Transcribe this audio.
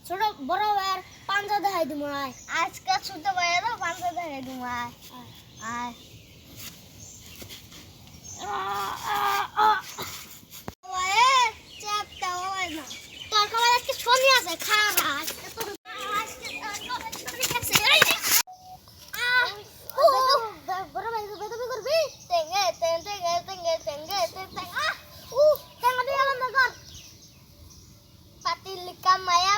ছোট বড় ভাইয়ের পাঞ্জা দেখাই দিমু আয় আজকে ছোট ভাইয়েরও পাঞ্জা দেখাই দিমু আয় আয় ভাইয়ের চাপটা হয় না তোর খাবার আজকে শনি আছে খারা আজকে তোর বড় ভাই বেদবি করবি তেঙ্গে তেঙ্গে তেঙ্গে তেঙ্গে তেঙ্গে টাকা দিয়ে আনন্দ কর পাতিল কামায়া